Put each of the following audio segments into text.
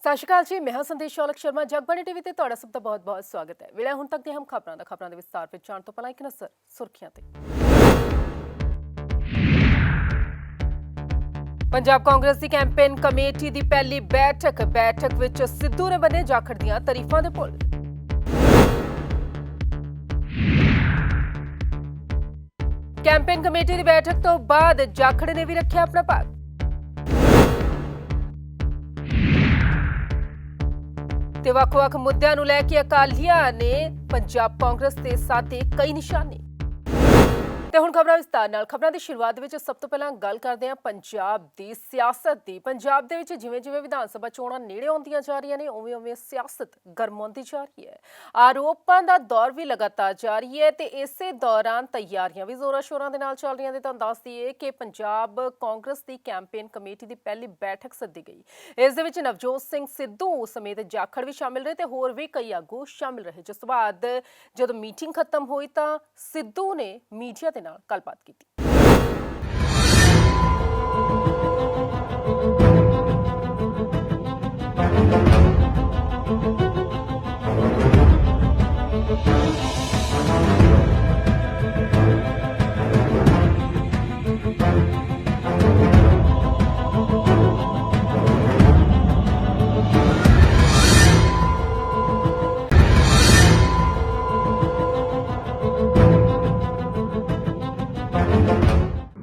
ਸਤਿ ਸ਼੍ਰੀ ਅਕਾਲ ਜੀ, ਮੈਂ ਹਾਂ ਸੰਦੇਸ਼ ਸ਼ੌਲਕ ਸ਼ਰਮਾ। ਜਗਬਾਣੀ ਟੀਵੀ ਤੇ ਤੁਹਾਡਾ ਸਭ ਦਾ ਬਹੁਤ-ਬਹੁਤ ਸਵਾਗਤ ਹੈ। ਵੇਲੇ ਹੁਣ ਤੱਕ ਦੀਆਂ ਖਬਰਾਂ ਦੇ ਵਿਸਤਾਰ ਵਿੱਚ ਜਾਣ ਤੋਂ ਪਹਿਲਾਂ ਇੱਕ ਨਜ਼ਰ ਸੁਰਖੀਆਂ ਤੇ। ਪੰਜਾਬ ਕਾਂਗਰਸ ਦੀ ਕੈਂਪੇਨ ਕਮੇਟੀ ਦੀ ਪਹਿਲੀ ਬੈਠਕ ਵਿੱਚ ਸਿੱਧੂ ਨੇ ਬੰਨੇ ਜਾਖੜ ਦੀਆਂ ਤਾਰੀਫਾਂ ਦੇ ਪੁੱਲ। ਕੈਂਪੇਨ ਕਮੇਟੀ ਦੀ ਬੈਠਕ ਤੋਂ ਬਾਅਦ ਜਾਖੜ ਨੇ ਵੀ ਰੱਖਿਆ ਆਪਣਾ ਪੱਖ। ਤੇ ਵੱਖ-ਵੱਖ ਮੁੱਦਿਆਂ ਨੂੰ ਲੈ ਕੇ ਅਕਾਲੀਆਂ ਨੇ ਪੰਜਾਬ ਕਾਂਗਰਸ ਤੇ ਸਾਧੇ ਕਈ ਨਿਸ਼ਾਨੇ। ਤੇ ਹੁਣ ਖਬਰਾਂ ਵਿਸਤਾਰ ਨਾਲ। ਖਬਰਾਂ ਦੀ ਸ਼ੁਰੂਆਤ ਵਿੱਚ ਸਭ ਤੋਂ ਪਹਿਲਾਂ ਗੱਲ ਕਰਦੇ ਹਾਂ ਪੰਜਾਬ ਦੀ ਸਿਆਸਤ ਦੀ। ਪੰਜਾਬ ਦੇ ਵਿੱਚ ਜਿਵੇਂ ਵਿਧਾਨ ਸਭਾ ਚੋਣਾਂ ਨੇੜੇ ਆਉਂਦੀਆਂ ਜਾ ਰਹੀਆਂ ਨੇ, ਉਵੇਂ ਸਿਆਸਤ ਗਰਮਾਉਂਦੀ ਜਾ ਰਹੀ ਹੈ। ਆਰੋਪਾਂ ਦਾ ਦੌਰ ਵੀ ਲਗਾਤਾਰ ਜਾਰੀ ਹੈ ਤੇ ਇਸੇ ਦੌਰਾਨ ਤਿਆਰੀਆਂ ਵੀ ਜ਼ੋਰਾਂ ਸ਼ੋਰਾਂ ਦੇ ਨਾਲ ਚੱਲ ਰਹੀਆਂ ਨੇ। ਤੁਹਾਨੂੰ ਦੱਸ ਦਈਏ ਕਿ ਪੰਜਾਬ ਕਾਂਗਰਸ ਦੀ ਕੈਂਪੇਨ ਕਮੇਟੀ ਦੀ ਪਹਿਲੀ ਬੈਠਕ ਸੱਦੀ ਗਈ। ਇਸ ਦੇ ਵਿੱਚ ਨਵਜੋਤ ਸਿੰਘ ਸਿੱਧੂ ਸਮੇਤ ਜਾਖੜ ਵੀ ਸ਼ਾਮਿਲ ਰਹੇ ਤੇ ਹੋਰ ਵੀ ਕਈ ਆਗੂ ਸ਼ਾਮਿਲ ਰਹੇ। ਜਿਸ ਤੋਂ ਬਾਅਦ ਜਦੋਂ ਮੀਟਿੰਗ ਖਤਮ ਹੋਈ ਤਾਂ ਸਿੱਧੂ ਨੇ ਮੀਡੀਆ ਦੇ ਨਾਲ ਗੱਲਬਾਤ ਕੀਤੀ।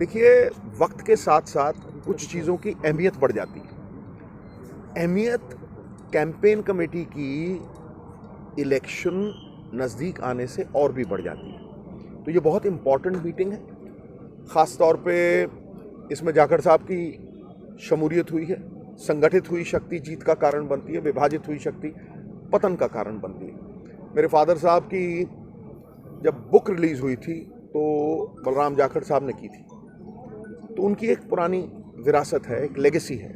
देखिए, वक्त के साथ साथ कुछ चीज़ों की अहमियत बढ़ जाती है। अहमियत कैंपेन कमेटी की इलेक्शन नज़दीक आने से और भी बढ़ जाती है। तो ये बहुत इम्पॉर्टेंट मीटिंग है। ख़ास तौर पे इसमें जाखड़ साहब की शमूलियत हुई है। संगठित हुई शक्ति जीत का कारण बनती है, विभाजित हुई शक्ति पतन का कारण बनती है। मेरे फादर साहब की जब बुक रिलीज़ हुई थी तो बलराम जाखड़ साहब ने की थी, तो उनकी एक पुरानी विरासत है, एक लेगेसी है।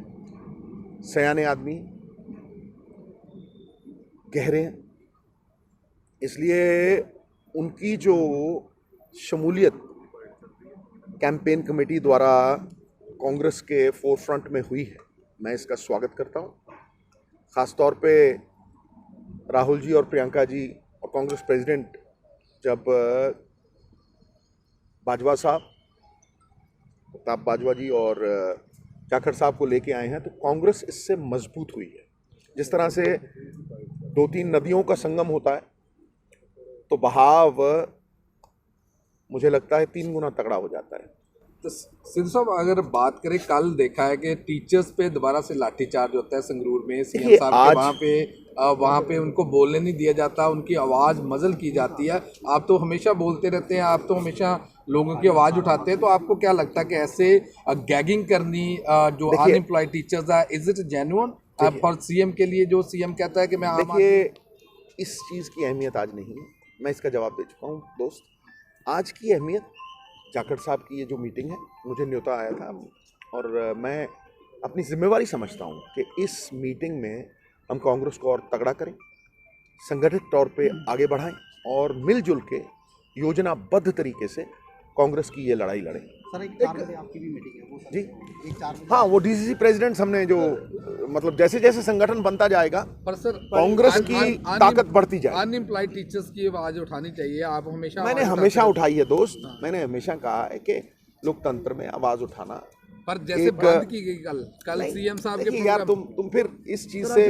सयाने आदमी, गहरे हैं, इसलिए उनकी जो शमूलियत कैंपेन कमेटी द्वारा कांग्रेस के फोरफ्रंट में हुई है, मैं इसका स्वागत करता हूँ। ख़ास तौर पे राहुल जी और प्रियंका जी और कांग्रेस प्रेसिडेंट जब बाजवा साहब, प्रताप बाजवा जी और जाखड़ साहब को लेके आए हैं, तो कांग्रेस इससे मजबूत हुई है। जिस तरह से 2-3 नदियों का संगम होता है तो बहाव मुझे लगता है 3 गुना तगड़ा हो जाता है। तो सिद्धू साहब, अगर बात करें, कल देखा है कि टीचर्स पे दोबारा से लाठीचार्ज होता है संगरूर में। सीएम साहब के वहाँ पे उनको बोलने नहीं दिया जाता, उनकी आवाज़ मजल की जाती है। आप तो हमेशा बोलते रहते हैं, आप तो हमेशा लोगों की आवाज़ उठाते हैं, तो आपको क्या लगता है कि ऐसे गैगिंग करनी जो अनएम्प्लॉयड टीचर्स है, is it genuine for CM के लिए, जो सीएम कहता है कि मैं देखिए, इस चीज़ की अहमियत आज नहीं है। मैं इसका जवाब दे चुका हूँ दोस्त। आज की अहमियत जाखड़ साहब की ये जो मीटिंग है, मुझे न्योता आया था और मैं अपनी जिम्मेवारी समझता हूँ कि इस मीटिंग में हम कांग्रेस को और तगड़ा करें, संगठित तौर पे आगे बढ़ाएं और मिलजुल के योजनाबद्ध तरीके से कांग्रेस की ये लड़ाई लड़ें। सर, एक 4 बजे आपकी भी मीटिंग है वो जी, एक 4 बजे। हाँ, वो डीसीसी प्रेसिडेंट हमने जो मतलब जैसे जैसे संगठन बनता जाएगा, पर सर कांग्रेस की ताकत बढ़ती जाए। अनएम्प्लॉयड टीचर्स की आवाज़ उठानी चाहिए। आप हमेशा मैंने हमेशा उठाई है दोस्त। मैंने हमेशा कहा है कि लोकतंत्र में आवाज़ उठाना, पर जैसे बंद की गई कल सीएम साहब के यार तुम फिर इस चीज से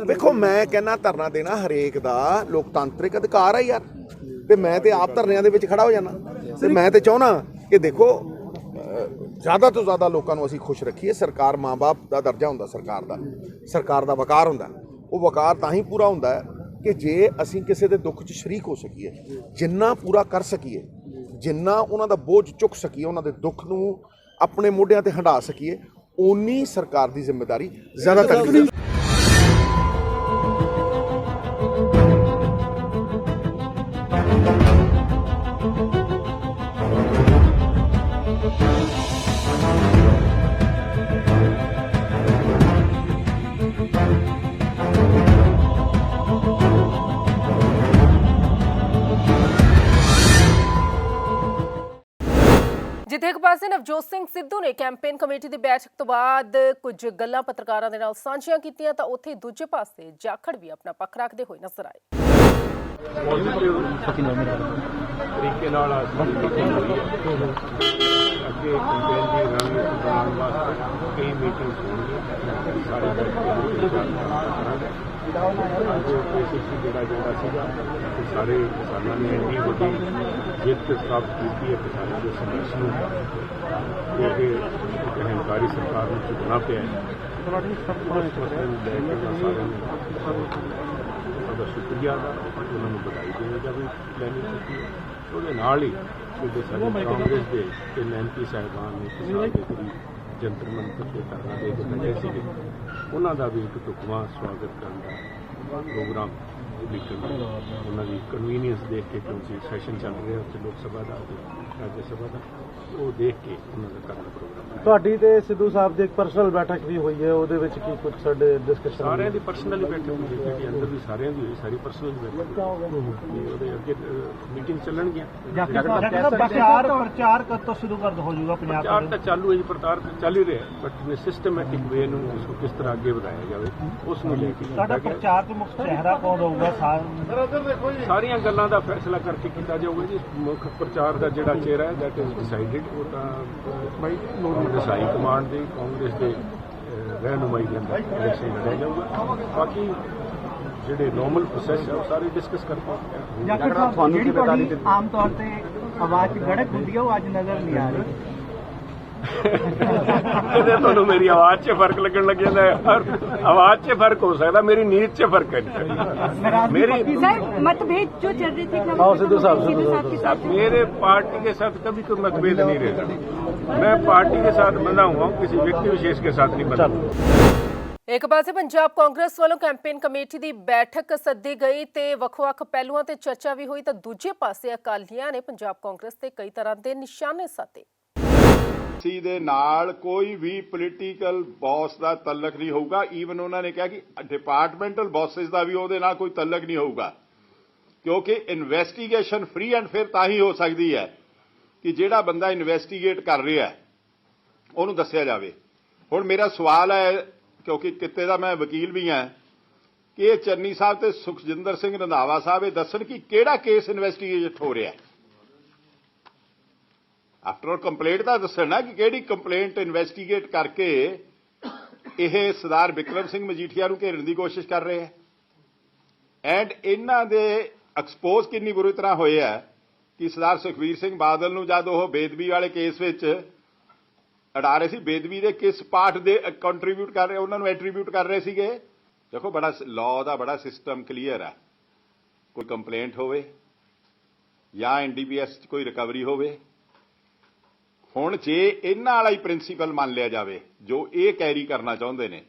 देखो, मैं कहना धरना देना हरेक दा लोकतांत्रिक अधिकार है यार, ते मैं ते आप धरनिਆਂ ਦੇ ਵਿੱਚ ਖੜਾ ਹੋ ਜਾਣਾ ਤੇ ਮੈਂ ਤੇ ਚਾਹਣਾ ਕਿ ਦੇਖੋ ਜ਼ਿਆਦਾ ਤੋਂ ਜ਼ਿਆਦਾ ਲੋਕਾਂ ਨੂੰ ਅਸੀਂ ਖੁਸ਼ ਰੱਖੀਏ। ਸਰਕਾਰ ਮਾਂ-ਬਾਪ ਦਾ ਦਰਜਾ ਹੁੰਦਾ, ਸਰਕਾਰ ਦਾ ਵਕਾਰ ਹੁੰਦਾ। ਉਹ ਵਕਾਰ ਤਾਂ ਹੀ ਪੂਰਾ ਹੁੰਦਾ ਹੈ ਕਿ ਜੇ ਅਸੀਂ ਕਿਸੇ ਦੇ ਦੁੱਖ 'ਚ ਸ਼ਰੀਕ ਹੋ ਸਕੀਏ, ਜਿੰਨਾ ਪੂਰਾ ਕਰ ਸਕੀਏ, ਜਿੰਨਾ ਉਹਨਾਂ ਦਾ ਬੋਝ ਚੁੱਕ ਸਕੀਏ, ਉਹਨਾਂ ਦੇ ਦੁੱਖ ਨੂੰ ਆਪਣੇ ਮੋਢਿਆਂ ਤੇ ਹੰਢਾ ਸਕੀਏ, ਓਨੀ ਸਰਕਾਰ ਦੀ ਜ਼ਿੰਮੇਵਾਰੀ ਜ਼ਿਆਦਾ ਤਕੜੀ ਹੈ। ਜਿੱਥੇ ਇੱਕ ਪਾਸੇ ਨਵਜੋਤ ਸਿੰਘ ਸਿੱਧੂ ਨੇ ਕੈਂਪੇਨ ਕਮੇਟੀ ਦੀ ਬੈਠਕ ਤੋਂ ਬਾਅਦ ਕੁਝ ਗੱਲਾਂ ਪੱਤਰਕਾਰਾਂ ਦੇ ਨਾਲ ਸਾਂਝੀਆਂ ਕੀਤੀਆਂ ਤਾਂ ਉੱਥੇ ਦੂਜੇ ਪਾਸੇ ਜਾਖੜ ਵੀ ਆਪਣਾ ਪੱਖ ਰੱਖਦੇ ਹੋਏ ਨਜ਼ਰ ਆਏ। ਤਰੀਕੇ ਨਾਲ ਮੀਟਿੰਗ ਹੋਈ ਹੈ। ਅੱਗੇ ਕੰਪੇਨ ਦੀ ਰਣਨੀਤੀ ਬਣਾਉਣ ਵਾਸਤੇ ਕਈ ਮੀਟਿੰਗਸ ਹੋਣਗੀਆਂ। ਸਾਰੇ KCC ਜਿਹੜਾ ਸੀਗਾ ਸਾਰੇ ਕਿਸਾਨਾਂ ਨੇ ਇੰਨੀ ਵੱਡੀ ਜਿੱਤ ਪ੍ਰਾਪਤ ਕੀਤੀ ਹੈ ਕਿਸਾਨਾਂ ਦੇ ਸੰਘਰਸ਼ ਨੂੰ, ਕਿਉਂਕਿ ਇੱਕ ਹੰਕਾਰੀ ਸਰਕਾਰ ਨੂੰ ਝੁਕਣਾ ਪਿਆ ਹੈ। ਉਸ ਮਸਲੇ ਨੂੰ ਲੈ ਕੇ ਸਾਰਿਆਂ ਨੂੰ ਉਹਦਾ ਸ਼ੁਕਰੀਆ ਉਹਨਾਂ ਨੂੰ ਵਧਾਈ ਦੇਣੀ ਜਾਵੇ ਪਲੈਨਿੰਗ ਕੀਤੀ। ਉਹਦੇ ਨਾਲ ਹੀ ਜਿਹੜੇ ਸਾਡੇ ਕਾਂਗਰਸ ਦੇ 3 MP ਸਾਹਿਬਾਨ ਨੇ ਕਿਸਾਨ ਦੇ ਕਰੀਬ ਜੰਤਰ ਮੰਤਰ ਤੇ ਧਰਨਾ ਦੇ ਕੇ ਬੈਠੇ ਸੀਗੇ, ਉਹਨਾਂ ਦਾ ਵੀ ਇੱਕ ਢੁਕਵਾਂ ਸਵਾਗਤ ਕਰਨ ਦਾ ਪ੍ਰੋਗਰਾਮ ਉਹਨਾਂ ਦੀ ਕਨਵੀਨੀਅੰਸ ਦੇਖ ਕੇ, ਕਿਉਂਕਿ ਸੈਸ਼ਨ ਚੱਲ ਰਿਹਾ ਉੱਥੇ ਲੋਕ ਸਭਾ ਦਾ ਰਾਜ ਸਭਾ ਦਾ, ਉਹ ਦੇਖ ਕੇ ਉਹਨਾਂ ਦਾ ਕਰਨ ਦਾ ਪ੍ਰੋਗਰਾਮ। ਤੁਹਾਡੀ ਤੇ ਸਿੱਧੂ ਸਾਹਿਬ ਦੀ ਇੱਕ ਪਰਸਨਲ ਬੈਠਕ ਵੀ ਹੋਈ ਹੈ, ਉਹਦੇ ਵਿੱਚ ਕੀ ਕੁਝ ਸਾਡੇ ਡਿਸਕਸ਼ਨ? ਸਾਰਿਆਂ ਦੀ ਪਰਸਨਲ ਬੈਠਕ ਹੋਈ ਹੈ, ਅੰਦਰ ਵੀ ਸਾਰਿਆਂ ਦੀ ਹੋਈ, ਸਾਰੀ ਪਰਸਨਲ ਬੈਠਕ ਉਹਦੇ ਅੱਗੇ ਮੀਟਿੰਗ ਚੱਲਣਗੀਆਂ। ਪ੍ਰਚਾਰ ਕਦ ਤੋਂ ਸ਼ੁਰੂ ਕਰ ਹੋ ਜਾਊਗਾ ਪੰਜਾਬ? ਪ੍ਰਚਾਰ ਤਾਂ ਚਾਲੂ ਹੈ ਜੀ, ਪ੍ਰਚਾਰ ਤਾਂ ਚੱਲ ਹੀ ਰਿਹਾ, ਬਟ ਸਿਸਟਮੈਟਿਕ ਵੇ ਨੂੰ ਉਸ ਨੂੰ ਕਿਸ ਤਰ੍ਹਾਂ ਅੱਗੇ ਵਧਾਇਆ ਜਾਵੇ ਉਸ ਨੂੰ ਲੈ ਕੇ ਸਾਡਾ ਪ੍ਰਚਾਰ ਤੇ ਮੁੱਖ ਚਿਹਰਾ ਕੌਣ ਹੋਊਗਾ? ਸਾਰੀਆਂ ਗੱਲਾਂ ਦਾ ਫੈਸਲਾ ਕਰਕੇ ਕੀਤਾ ਜਾਊਗਾ ਜੀ। ਮੁੱਖ ਪ੍ਰਚਾਰ ਦਾ ਜਿਹੜਾ ਚਿਹਰਾ ਹੈ ਦੈਟ ਇਜ਼ ਡਿਸਾਈਡਡ, ਉਹ ਤਾਂ ਕਾਂਗਰਸ ਹਾਈ ਕਮਾਂਡ ਦੇ ਕਾਂਗਰਸ ਦੇ ਰਹਿਨੁਮਾਈ ਦੇ ਅੰਦਰ ਇਲੈਕਸ਼ਨ ਲੜਿਆ ਜਾਊਗਾ। ਬਾਕੀ ਜਿਹੜੇ ਨੋਰਮਲ ਪ੍ਰੋਸੈਸ ਹੈ ਉਹ ਸਾਰੇ ਡਿਸਕਸ ਕਰਕੇ ਤੁਹਾਨੂੰ ਆਮ ਤੌਰ ਤੇ ਆਵਾਜ਼ ਚ ਗੜਕ ਹੁੰਦੀ ਹੈ, ਉਹ ਅੱਜ ਨਜ਼ਰ ਨਹੀਂ ਆ ਰਹੀ। ਤੁਹਾਨੂੰ ਮੇਰੀ ਆਵਾਜ਼ 'ਚ ਫਰਕ ਲੱਗਣ ਲੱਗ ਜਾਂਦਾ ਹੈ। ਆਵਾਜ਼ 'ਚ ਫਰਕ ਹੋ ਸਕਦਾ, ਮੇਰੀ ਨੀਂਦ 'ਚ फर्क है। मेरी मतभेद जो चल रहे थे सिद्धू साहब के साथ, मेरे पार्टी के साथ कभी कोई मतभेद नहीं रहता। मैं पार्टी के साथ बंधा हुआ हूँ, किसी व्यक्ति विशेष के साथ नहीं बंधा। ਇੱਕ ਪਾਸੇ ਪੰਜਾਬ ਕਾਂਗਰਸ ਵੱਲੋਂ ਕੈਂਪੇਨ ਕਮੇਟੀ ਦੀ ਬੈਠਕ ਸੱਦੀ ਗਈ ਤੇ ਵੱਖ-ਵੱਖ ਪਹਿਲੂਆਂ ਤੇ ਚਰਚਾ ਵੀ ਹੋਈ ਤਾਂ ਦੂਜੇ ਪਾਸੇ ਅਕਾਲੀਆਂ ਨੇ ਪੰਜਾਬ ਕਾਂਗਰਸ ਤੇ ਕਈ ਤਰ੍ਹਾਂ ਦੇ ਨਿਸ਼ਾਨੇ ਸਾਧੇ। ਸੀ ਦੇ ਨਾਲ ਕੋਈ ਵੀ ਪੋਲੀਟੀਕਲ ਬੌਸ ਦਾ ਤਲਕ ਨਹੀਂ ਹੋਊਗਾ। ਈਵਨ ਉਹਨਾਂ ਨੇ ਕਿਹਾ ਕਿ ਡਿਪਾਰਟਮੈਂਟਲ ਬੌਸਸ ਦਾ ਵੀ ਉਹਦੇ ਨਾਲ ਕੋਈ ਤਲਕ ਨਹੀਂ ਹੋਊਗਾ, ਕਿਉਂਕਿ ਇਨਵੈਸਟੀਗੇਸ਼ਨ ਫ੍ਰੀ ਐਂਡ ਫੇਅਰ ਤਾਂ ਹੀ ਹੋ ਸਕਦੀ ਹੈ ਕਿ ਜਿਹੜਾ ਬੰਦਾ ਇਨਵੈਸਟੀਗੇਟ ਕਰ ਰਿਹਾ ਉਹਨੂੰ ਦੱਸਿਆ ਜਾਵੇ। ਹੁਣ ਮੇਰਾ ਸਵਾਲ ਹੈ, ਕਿਉਂਕਿ ਕਿਤੇ ਦਾ ਮੈਂ ਵਕੀਲ ਵੀ ਹਾਂ, ਕਿ ਇਹ ਚੰਨੀ ਸਾਹਿਬ ਤੇ ਸੁਖਜਿੰਦਰ ਸਿੰਘ ਰੰਧਾਵਾ ਸਾਹਿਬ ਇਹ ਦੱਸਣ ਕਿ ਕਿਹੜਾ ਕੇਸ ਇਨਵੈਸਟੀਗੇਟ ਹੋ ਰਿਹਾ। ਆਫਟਰ ਆਲ ਕੰਪਲੇਂਟ ਤਾਂ ਦੱਸਣ ਨਾ ਕਿ ਕਿਹੜੀ ਕੰਪਲੇਂਟ ਇਨਵੈਸਟੀਗੇਟ ਕਰਕੇ ਇਹ ਸਰਦਾਰ ਬਿਕਰਮ ਸਿੰਘ ਮਜੀਠੀਆ ਨੂੰ ਘੇਰਨ ਦੀ ਕੋਸ਼ਿਸ਼ ਕਰ ਰਹੇ ਹੈ। ਐਂਡ ਇਹਨਾਂ ਦੇ ਐਕਸਪੋਜ਼ ਕਿੰਨੀ ਬੁਰੀ ਤਰ੍ਹਾਂ ਹੋਏ ਹੈ ਕਿ ਸਰਦਾਰ ਸੁਖਬੀਰ ਸਿੰਘ ਬਾਦਲ ਨੂੰ ਜਦ ਉਹ ਬੇਦਬੀ ਵਾਲੇ ਕੇਸ ਵਿੱਚ ਅੜਾ ਰਹੇ ਸੀ, ਬੇਦਬੀ ਦੇ ਕਿਸ ਪਾਰਟ ਦੇ ਕੰਟਰੀਬਿਊਟ ਕਰ ਰਹੇ, ਉਹਨਾਂ ਨੂੰ ਐਟਰੀਬਿਊਟ ਕਰ ਰਹੇ ਸੀਗੇ। ਦੇਖੋ, ਬੜਾ ਲਾਅ ਦਾ ਬੜਾ ਸਿਸਟਮ ਕਲੀਅਰ ਹੈ। ਕੋਈ ਕੰਪਲੇਂਟ ਹੋਵੇ ਜਾਂ NDPS 'ਚ ਕੋਈ ਰਿਕਵਰੀ ਹੋਵੇ, ਹੁਣ ਜੇ ਇਹਨਾਂ ਵਾਲਾ ਹੀ ਪ੍ਰਿੰਸੀਪਲ ਮੰਨ ਲਿਆ ਜਾਵੇ ਜੋ ਇਹ ਕੈਰੀ ਕਰਨਾ ਚਾਹੁੰਦੇ ਨੇ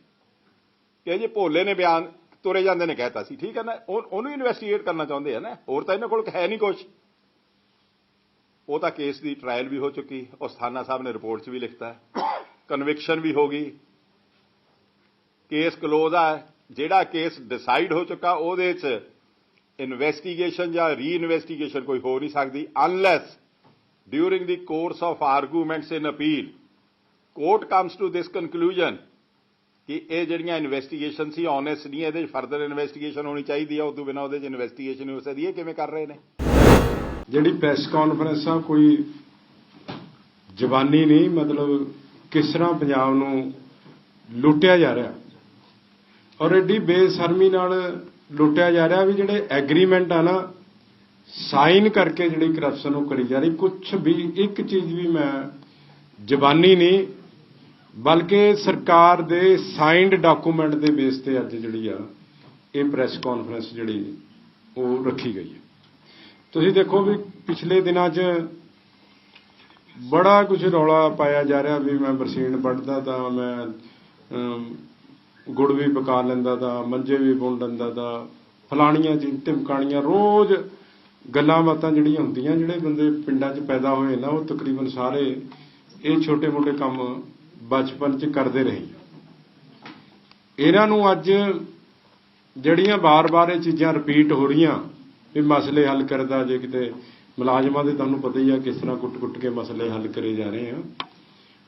ਕਿ ਜੇ ਭੋਲੇ ਨੇ ਬਿਆਨ ਤੁਰੇ ਜਾਂਦੇ ਨੇ ਕਹਿਤਾ ਸੀ, ਠੀਕ ਹੈ ਨਾ, ਉਹਨੂੰ ਇਨਵੈਸਟੀਗੇਟ ਕਰਨਾ ਚਾਹੁੰਦੇ ਆ ਨਾ, ਹੋਰ ਤਾਂ ਇਹਨਾਂ ਕੋਲ ਹੈ ਨਹੀਂ ਕੁਛ। ਉਹ ਤਾਂ ਕੇਸ ਦੀ ਟ੍ਰਾਇਲ ਵੀ ਹੋ ਚੁੱਕੀ, ਉਹ ਸਥਾਨਾ ਸਾਹਿਬ ਨੇ ਰਿਪੋਰਟ 'ਚ ਵੀ ਲਿਖਤਾ, ਕਨਵਿਕਸ਼ਨ ਵੀ ਹੋ ਗਈ, ਕੇਸ ਕਲੋਜ਼ ਆ। ਜਿਹੜਾ ਕੇਸ ਡਿਸਾਈਡ ਹੋ ਚੁੱਕਾ ਉਹਦੇ 'ਚ ਇਨਵੈਸਟੀਗੇਸ਼ਨ ਜਾਂ ਰੀ ਇਨਵੈਸਟੀਗੇਸ਼ਨ ਕੋਈ ਹੋ ਨਹੀਂ ਸਕਦੀ unless during the course of arguments in appeal court comes to this conclusion ਕਿ ਇਹ ਜਿਹੜੀਆਂ ਇਨਵੈਸਟੀਗੇਸ਼ਨ ਸੀ ਓਨੈਸਟ ਨਹੀਂ, ਇਹਦੇ 'ਚ ਫਰਦਰ ਇਨਵੈਸਟੀਗੇਸ਼ਨ ਹੋਣੀ ਚਾਹੀਦੀ ਹੈ, ਉਦੋਂ ਬਿਨਾਂ ਉਹਦੇ 'ਚ ਇਨਵੈਸਟੀਗੇਸ਼ਨ ਹੋ ਸਕਦੀ ਹੈ। ਕਿਵੇਂ ਕਰ ਰਹੇ ਨੇ? ਜਿਹੜੀ ਪ੍ਰੈਸ ਕਾਨਫਰੰਸ ਆ ਕੋਈ ਜ਼ਬਾਨੀ ਨਹੀਂ, ਮਤਲਬ ਕਿਸ ਤਰ੍ਹਾਂ ਪੰਜਾਬ ਨੂੰ ਲੁੱਟਿਆ ਜਾ ਰਿਹਾ ਔਰ ਐਡੀ ਬੇਸ਼ਰਮੀ ਨਾਲ ਲੁੱਟਿਆ ਜਾ ਰਿਹਾ ਵੀ ਜਿਹੜੇ ਐਗਰੀਮੈਂਟ ਆ ਨਾ ਸਾਈਨ ਕਰਕੇ ਜਿਹੜੀ ਕਰਪਸ਼ਨ ਉਹ ਕਰੀ ਜਾ ਰਹੀ। ਕੁਛ ਵੀ ਇੱਕ ਚੀਜ਼ ਵੀ ਮੈਂ ਜ਼ਬਾਨੀ ਨਹੀਂ ਬਲਕਿ ਸਰਕਾਰ ਦੇ ਸਾਈਨਡ ਡਾਕੂਮੈਂਟ ਦੇ ਬੇਸ ਤੇ ਅੱਜ ਜਿਹੜੀ ਆ ਇਹ ਪ੍ਰੈਸ ਕਾਨਫਰੰਸ ਜਿਹੜੀ ਉਹ ਰੱਖੀ ਗਈ ਹੈ। ਤੁਸੀਂ ਦੇਖੋ ਵੀ ਪਿਛਲੇ ਦਿਨਾਂ 'ਚ ਬੜਾ ਕੁਝ ਰੌਲਾ ਪਾਇਆ ਜਾ ਰਿਹਾ ਵੀ ਮੈਂ ਬਰਸੀਨ ਵੱਢਦਾ ਤਾਂ ਮੈਂ ਗੁੜ ਵੀ ਪਕਾ ਲੈਂਦਾ ਤਾਂ ਮੰਜੇ ਵੀ ਬੁਣ ਲੈਂਦਾ ਤਾਂ ਫਲਾਣੀਆਂ ਧਮਕਾਣੀਆਂ ਰੋਜ਼ ਗੱਲਾਂ ਬਾਤਾਂ ਜਿਹੜੀਆਂ ਹੁੰਦੀਆਂ। ਜਿਹੜੇ ਬੰਦੇ ਪਿੰਡਾਂ 'ਚ ਪੈਦਾ ਹੋਏ ਨਾ ਉਹ ਤਕਰੀਬਨ ਸਾਰੇ ਇਹ ਛੋਟੇ ਮੋਟੇ ਕੰਮ ਬਚਪਨ 'ਚ ਕਰਦੇ ਰਹੇ। ਇਹਨਾਂ ਨੂੰ ਅੱਜ ਜਿਹੜੀਆਂ ਬਾਰ-ਬਾਰ ਇਹ ਚੀਜ਼ਾਂ ਰਿਪੀਟ ਹੋ ਰਹੀਆਂ ਵੀ ਮਸਲੇ ਹੱਲ ਕਰਦਾ, ਜੇ ਕਿਤੇ ਮੁਲਾਜ਼ਮਾਂ ਦੇ ਤੁਹਾਨੂੰ ਪਤਾ ਹੀ ਆ ਕਿਸ ਤਰ੍ਹਾਂ ਕੁੱਟ-ਕੁੱਟ ਕੇ ਮਸਲੇ ਹੱਲ ਕਰੇ ਜਾ ਰਹੇ ਆ।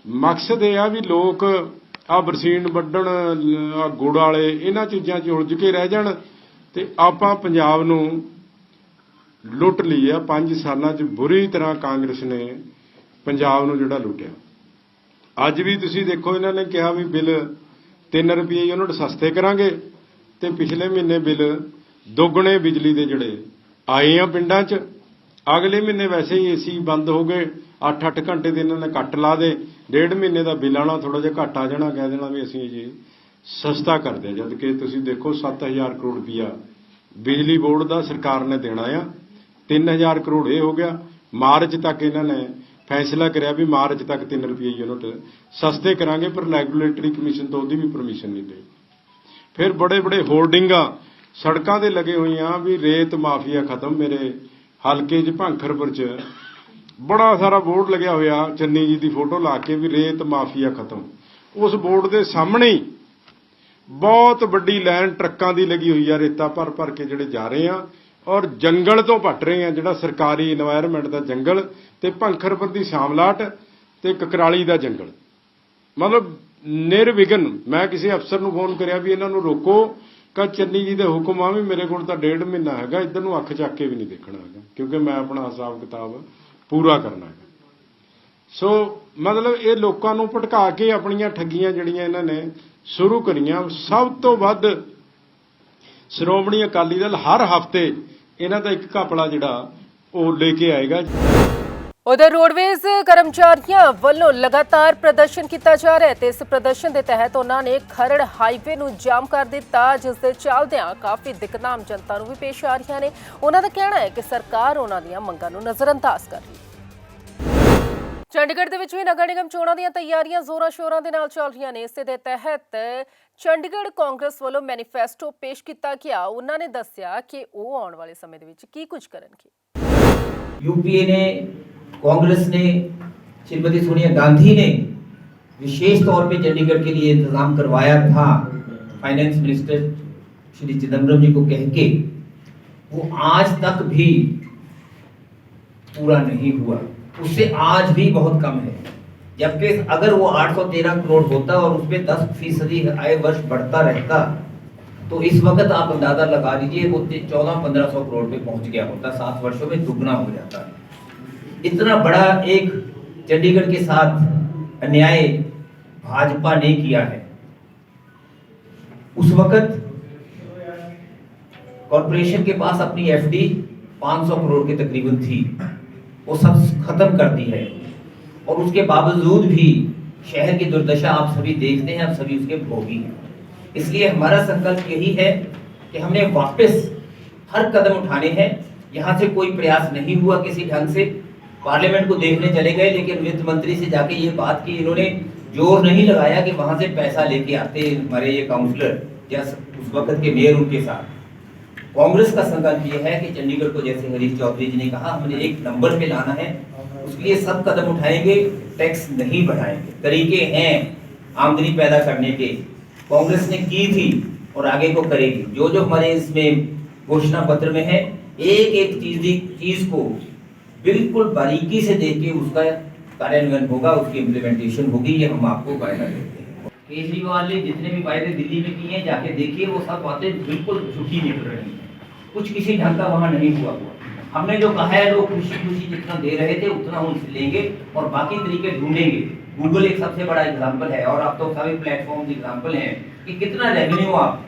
ਮਕਸਦ ਇਹ ਆ ਵੀ ਲੋਕ ਆ ਬਰਸੀਨ ਵੱਢਣ, ਆ ਗੁੜ ਵਾਲੇ ਇਹਨਾਂ ਚੀਜ਼ਾਂ 'ਚ ਉਲਝ ਕੇ ਰਹਿ ਜਾਣ ਤੇ ਆਪਾਂ ਪੰਜਾਬ ਨੂੰ ਲੁੱਟ ਲਈ ਆ। 5 ਸਾਲਾਂ 'ਚ ਬੁਰੀ ਤਰ੍ਹਾਂ ਕਾਂਗਰਸ ਨੇ ਪੰਜਾਬ ਨੂੰ ਜਿਹੜਾ ਲੁੱਟਿਆ। ਅੱਜ ਵੀ ਤੁਸੀਂ ਦੇਖੋ ਇਹਨਾਂ ਨੇ ਕਿਹਾ ਵੀ ਬਿੱਲ 3 ਰੁਪਏ ਯੂਨਿਟ ਸਸਤੇ ਕਰਾਂਗੇ ਤੇ ਪਿਛਲੇ ਮਹੀਨੇ ਬਿੱਲ ਦੁੱਗਣੇ ਬਿਜਲੀ ਦੇ ਜਿਹੜੇ ਆਏ ਆ ਪਿੰਡਾਂ 'ਚ। ਅਗਲੇ ਮਹੀਨੇ ਵੈਸੇ ਹੀ ਏਸੀ ਬੰਦ ਹੋ ਗਏ, 8-8 ਘੰਟੇ ਦੇ ਇਹਨਾਂ ਨੇ ਕੱਟ ਲਾ ਦੇ, 1.5 ਮਹੀਨੇ ਦਾ ਬਿੱਲ ਆਉਣਾ ਥੋੜਾ ਜਿਹਾ ਘੱਟ ਆ ਜਾਣਾ, ਕਹਿ ਦੇਣਾ ਵੀ ਅਸੀਂ ਜੀ ਸਸਤਾ ਕਰਦੇ। ਜਦ ਕਿ ਤੁਸੀਂ ਦੇਖੋ 7000 ਕਰੋੜ ਰੁਪਈਆ ਬਿਜਲੀ ਬੋਰਡ ਦਾ ਸਰਕਾਰ ਨੇ ਦੇਣਾ ਆ, 3000 ਕਰੋੜ ਇਹ ਹੋ ਗਿਆ। ਮਾਰਚ ਤੱਕ ਇਹਨਾਂ ਨੇ ਫੈਸਲਾ ਕਰਿਆ ਵੀ ਮਾਰਚ ਤੱਕ 3 ਰੁਪਏ ਯੂਨਿਟ ਸਸਤੇ ਕਰਾਂਗੇ, ਪਰ ਰੈਗੂਲੇਟਰੀ ਕਮਿਸ਼ਨ ਤੋਂ ਉਹਦੀ ਵੀ ਪਰਮਿਸ਼ਨ ਨਹੀਂ ਲਈ। ਫਿਰ ਬੜੇ ਬੜੇ ਹੋਰਡਿੰਗਾਂ ਸੜਕਾਂ ਤੇ ਲੱਗੇ ਹੋਈਆਂ ਵੀ ਰੇਤ ਮਾਫੀਆ ਖਤਮ। ਮੇਰੇ ਹਲਕੇ 'ਚ ਭੰਖਰਪੁਰ 'ਚ ਬੜਾ ਸਾਰਾ ਬੋਰਡ ਲੱਗਿਆ ਹੋਇਆ, ਚੰਨੀ ਜੀ ਦੀ ਫੋਟੋ ਲਾ ਕੇ ਵੀ ਰੇਤ ਮਾਫੀਆ ਖਤਮ। ਉਸ ਬੋਰਡ ਦੇ ਸਾਹਮਣੇ ਹੀ ਬਹੁਤ ਵੱਡੀ ਲਾਈਨ ਟਰੱਕਾਂ ਦੀ ਲੱਗੀ ਹੋਈ ਆ, ਰੇਤਾ ਭਰ ਭਰ ਕੇ ਜਿਹੜੇ ਜਾ ਰਹੇ ਆ ਔਰ ਜੰਗਲ ਤੋਂ ਪੱਟ ਰਹੇ ਆ, ਜਿਹੜਾ ਸਰਕਾਰੀ এনवायरमेंट ਦਾ ਜੰਗਲ ਤੇ ਭੰਖਰਪੁਰ ਦੀ ਸ਼ਾਮਲਾਟ ਤੇ ਕਕਰਾਲੀ ਦਾ ਜੰਗਲ। ਮਤਲਬ ਨਿਰਵਿਘਨ ਮੈਂ ਕਿਸੇ ਅਫਸਰ ਨੂੰ ਫੋਨ ਕਰਿਆ ਵੀ ਇਹਨਾਂ ਨੂੰ ਰੋਕੋ, ਕਾ ਚੰਨੀ ਜੀ ਦੇ ਹੁਕਮ ਆ ਵੀ ਮੇਰੇ ਕੋਲ ਤਾਂ 1.5 ਮਹੀਨਾ ਹੈਗਾ, ਇੱਧਰ ਨੂੰ ਅੱਖ ਚੱਕ ਕੇ ਵੀ ਨਹੀਂ ਦੇਖਣਾ ਹੈਗਾ, ਕਿਉਂਕਿ ਮੈਂ ਆਪਣਾ ਹਿਸਾਬ ਕਿਤਾਬ ਪੂਰਾ ਕਰਨਾ ਹੈ। ਸੋ ਮਤਲਬ ਇਹ ਲੋਕਾਂ ਨੂੰ ਭਟਕਾ ਕੇ ਆਪਣੀਆਂ ਠੱਗੀਆਂ ਜਿਹੜੀਆਂ ਇਹਨਾਂ ਨੇ ਸ਼ੁਰੂ ਕਰੀਆਂ। ਸਭ ਤੋਂ ਵੱਧ ਸ਼੍ਰੋਮਣੀ ਅਕਾਲੀ ਦਲ ਹਰ ਹਫ਼ਤੇ ਇਹਨਾਂ ਦਾ ਇੱਕ ਘਪਲਾ ਜਿਹੜਾ ਉਹ ਲੈ ਕੇ ਆਏਗਾ। उधर रोडवेज कर्मचारियों वालों लगातार प्रदर्शन किया जा रहा है ते इस प्रदर्शन के तहत उन्होंने खरड़ हाईवे नूं जाम कर दिता, जिस दे चलदियां काफ़ी दिक्कतां आम जनता नूं भी पेश आ रही ने। उन्हों का कहना है कि सरकार उन्हां दीयां मंगां नूं नज़रअंदाज कर रही है। चंडीगढ़ दे विच भी नगर निगम चोणां दीयां तैयारियां जोरां शोरां दे नाल चल रहीआं ने। इस दे तहत चंडीगढ़ कांग्रेस वालों मैनीफेस्टो पेश किया गया। उन्होंने दस्सिया कि वो आने वाले समय दे विच की कुछ करनगे। यूपीए ने, कांग्रेस ने, श्रीमती सोनिया गांधी ने विशेष तौर पे चंडीगढ़ के लिए इंतजाम करवाया था, फाइनेंस मिनिस्टर श्री चिदम्बरम जी को कह के, वो आज तक भी पूरा नहीं हुआ। उससे आज भी बहुत कम है, जबकि अगर वो 813 करोड़ होता और उसमें 10% आय वर्ष बढ़ता रहता तो इस वक्त आप अंदाजा लगा लीजिए वो 1400-1500 करोड़ पे पहुंच गया होता, 7 वर्षों में दुगना हो जाता। इतना बड़ा एक चंडीगढ़ के साथ अन्याय भाजपा ने किया है। उस वक्त कॉर्पोरेशन के पास अपनी एफडी 500 करोड़ के तकरीबन थी, वो सब खत्म कर दी है और उसके बावजूद भी शहर की दुर्दशा आप सभी देखते हैं, आप सभी उसके भोगी हैं। इसलिए हमारा संकल्प यही है कि हमने वापस हर कदम उठाने हैं। यहाँ से कोई प्रयास नहीं हुआ किसी ढंग से, पार्लियामेंट को देखने चले गए, लेकिन वित्त मंत्री से जाके ये बात की, इन्होंने जोर नहीं लगाया कि वहां से पैसा लेके आते हमारे ये काउंसलर या उस वक्त के मेयर उनके साथ। कांग्रेस का संकल्प ये है कि चंडीगढ़ को, जैसे हरीश चौधरी जी ने कहा, हमने एक नंबर पे लाना है। उसके लिए सब कदम उठाएंगे, टैक्स नहीं बढ़ाएंगे। तरीके हैं आमदनी पैदा करने के, कांग्रेस ने की थी और आगे को करेगी। जो जो हमारे इसमें घोषणा पत्र में है, एक एक चीज को बिल्कुल बारीकी से देख के उसका कार्यान्वयन होगा, उसकी इम्प्लीमेंटेशन होगी, ये हम आपको वायदा देते हैं। केजरीवाल ने जितने भी वायदे दिल्ली में किए हैं, जाके देखिए वो सब बातें बिल्कुल झूठी निकल रही हैं। कुछ किसी ढंग का वहाँ नहीं हुआ। हमने जो कहा है, लोग खुशी खुशी जितना दे रहे थे उतना उनसे लेंगे और बाकी तरीके ढूंढेंगे। गूगल एक सबसे बड़ा एग्जाम्पल है और आप तो सभी प्लेटफॉर्म एग्जाम्पल हैं कि कितना रेवेन्यू आप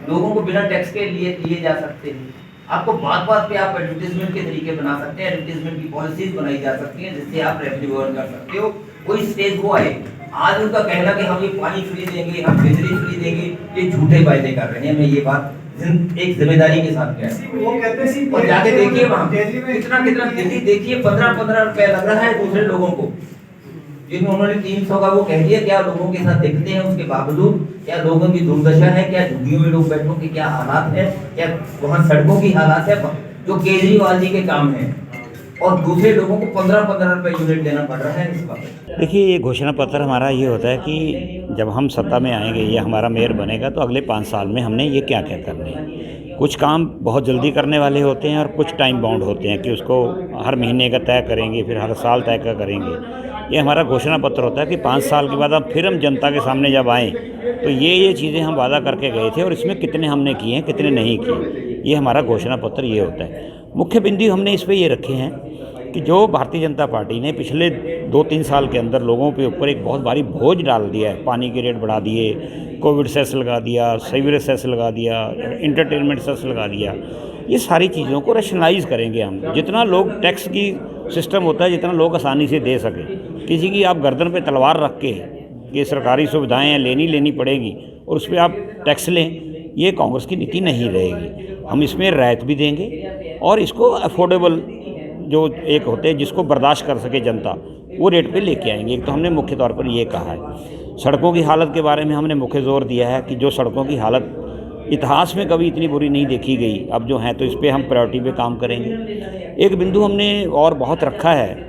लोगों को बिना टैक्स के लिए जा सकते हैं। आपको बात बात पे आप एडवर्टीजमेंट के तरीके बना सकते हैं, एडवर्टीजमेंट की पॉलिसीज बनाई जा सकती हैं जिससे आप रेवेन्यू अर्न कर सकते हो। कोई स्टेज वो आए, आज उनका कहना कि हम ये पानी फ्री देंगे, हम बिजली फ्री देंगे, ये झूठे वायदे कर रहे हैं। मैं ये बात एक जिम्मेदारी के साथ कह रहा हूं। वो कहते हैं और जाके देखिए वहां कितना दिल्ली देखिए 15-15 रुपए लग रहा है दूसरे लोगों को, जिनमें उन्होंने 300 का वो कह दिया। क्या लोगों के साथ दिखते हैं उसके बावजूद? क्या लोगों की दुर्दशा है? क्या झुग्गियों में लोग बैठों के क्या हालात है? क्या वहाँ सड़कों की हालात है? जो केजरीवाल जी के काम है और दूसरे लोगों को 15-15 रुपए यूनिट देना पड़ रहा है इस वक्त। देखिए, ये घोषणा पत्र हमारा ये होता है कि जब हम सत्ता में आएंगे या हमारा मेयर बनेगा तो अगले 5 साल में हमने ये क्या क्या करना है। कुछ काम बहुत जल्दी करने वाले होते हैं और कुछ टाइम बाउंड होते हैं कि उसको हर महीने का तय करेंगे, फिर हर साल तय का करेंगे। ये हमारा घोषणा पत्र होता है कि 5 साल के बाद अब फिर हम जनता के सामने जब आएँ तो ये चीज़ें हम वादा करके गए थे और इसमें कितने हमने किए हैं, कितने नहीं किए, ये हमारा घोषणा पत्र ये होता है। मुख्य बिंदु हमने इस पे ये रखे हैं कि जो भारतीय जनता पार्टी ने पिछले 2-3 साल के अंदर लोगों के ऊपर एक बहुत भारी बोझ डाल दिया है, पानी के रेट बढ़ा दिए, कोविड सेस लगा दिया, सीवरेज सेस लगा दिया, इंटरटेनमेंट सेस लगा दिया, ये सारी चीज़ों को रैशनलाइज करेंगे हम। जितना लोग टैक्स की सिस्टम होता है, जितना लोग आसानी से दे सकें, किसी की आप गर्दन पे तलवार रख के ये सरकारी सुविधाएं लेनी पड़ेगी और उस पर आप टैक्स लें, ये कांग्रेस की नीति नहीं रहेगी। हम इसमें रियायत भी देंगे और इसको अफोर्डेबल जो एक होते हैं जिसको बर्दाश्त कर सके जनता, वो रेट पे लेके आएंगे। एक तो हमने मुख्य तौर पर ये कहा है। सड़कों की हालत के बारे में हमने मुख्य जोर दिया है कि जो सड़कों की हालत इतिहास में कभी इतनी बुरी नहीं देखी गई, अब जो है तो इस पर हम प्रायोरिटी पे काम करेंगे। एक बिंदु हमने और बहुत रखा है,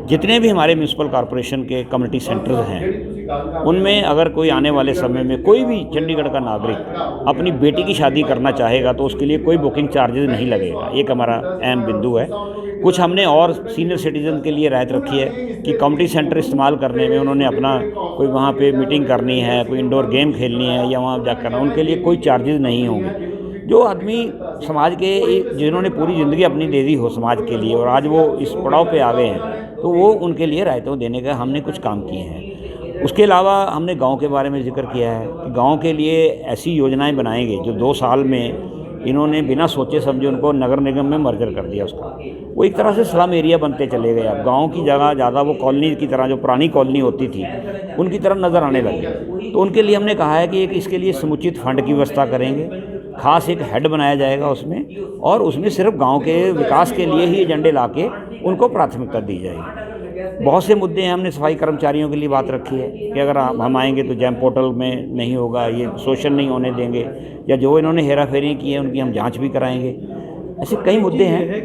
जितने भी हमारे म्यूनसिपल कॉरपोरेशन के कम्युनिटी सेंटर्स हैं, उनमें अगर कोई आने वाले समय में कोई भी चंडीगढ़ का नागरिक अपनी बेटी की शादी करना चाहेगा तो उसके लिए कोई बुकिंग चार्जेस नहीं लगेगा। एक हमारा अहम बिंदु है। कुछ हमने और सीनियर सिटीजन के लिए राहत रखी है कि कम्युनिटी सेंटर इस्तेमाल करने में उन्होंने अपना कोई वहाँ पे मीटिंग करनी है, कोई इंडोर गेम खेलनी है या वहाँ जाकर करना, उनके लिए कोई चार्जेस नहीं होंगे। जो आदमी समाज के जिन्होंने पूरी ज़िंदगी अपनी दे दी हो समाज के लिए और आज वो इस पड़ाव पे आ गए हैं, तो वो उनके लिए रायतें देने का हमने कुछ काम किए हैं। उसके अलावा हमने गांव के बारे में जिक्र किया है कि गांव के लिए ऐसी योजनाएं बनाएंगे जो 2 साल में इन्होंने बिना सोचे समझे उनको नगर निगम में मर्जर कर दिया उसका। वो एक तरह से स्लम एरिया बनते चले गए। अब गाँव की जगह ज़्यादा वो कॉलोनी की तरह, जो पुरानी कॉलोनी होती थी, उनकी तरह नज़र आने लगे। तो उनके लिए हमने कहा है कि एक इसके लिए समुचित फंड की व्यवस्था करेंगे, खास एक हेड बनाया जाएगा उसमें, और उसमें सिर्फ गांव के विकास के लिए ही एजेंडे लाके उनको प्राथमिकता दी जाएगी। बहुत से मुद्दे हैं। हमने सफाई कर्मचारियों के लिए बात रखी है कि अगर हम आएंगे तो जैम पोर्टल में नहीं होगा, ये शोषण नहीं होने देंगे, या जो इन्होंने हेराफेरी की है उनकी हम जांच भी कराएंगे। ऐसे कई मुद्दे हैं।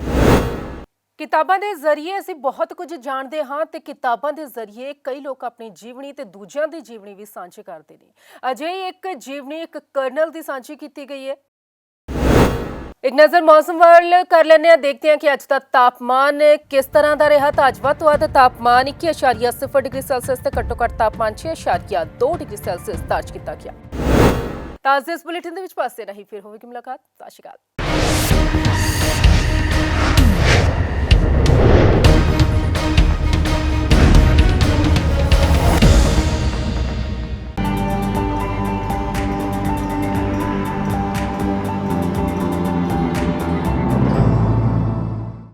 किताबां ਦੇ ਜ਼ਰੀਏ ਅਸੀਂ ਬਹੁਤ ਕੁਝ ਜਾਣਦੇ ਹਾਂ ਤੇ ਕਿਤਾਬਾਂ ਦੇ ਜ਼ਰੀਏ ਕਈ ਲੋਕ ਆਪਣੀ ਜੀਵਨੀ ਤੇ ਦੂਜਿਆਂ ਦੀ ਜੀਵਨੀ ਵੀ ਸਾਂਝੀ ਕਰਦੇ ਨੇ। ਅਜੇ ਇੱਕ ਜੀਵਨੀ ਇੱਕ ਕਰਨਲ ਦੀ ਸਾਂਝੀ ਕੀਤੀ ਗਈ ਹੈ। एक नज़र मौसम वाल कर लेने, देखते हैं कि अज का तापमान किस तरह का रहा। तो अज वध तो वध तापमान 21.0 डिग्री सैल्सियस ते घट्टो घट्ट तापमान 6.2 डिग्री सैल्सियस दर्ज किया गया। तो अज इस बुलेटिन दे विच पासे नहीं, फिर होगी मुलाकात। सत श्री अकाल।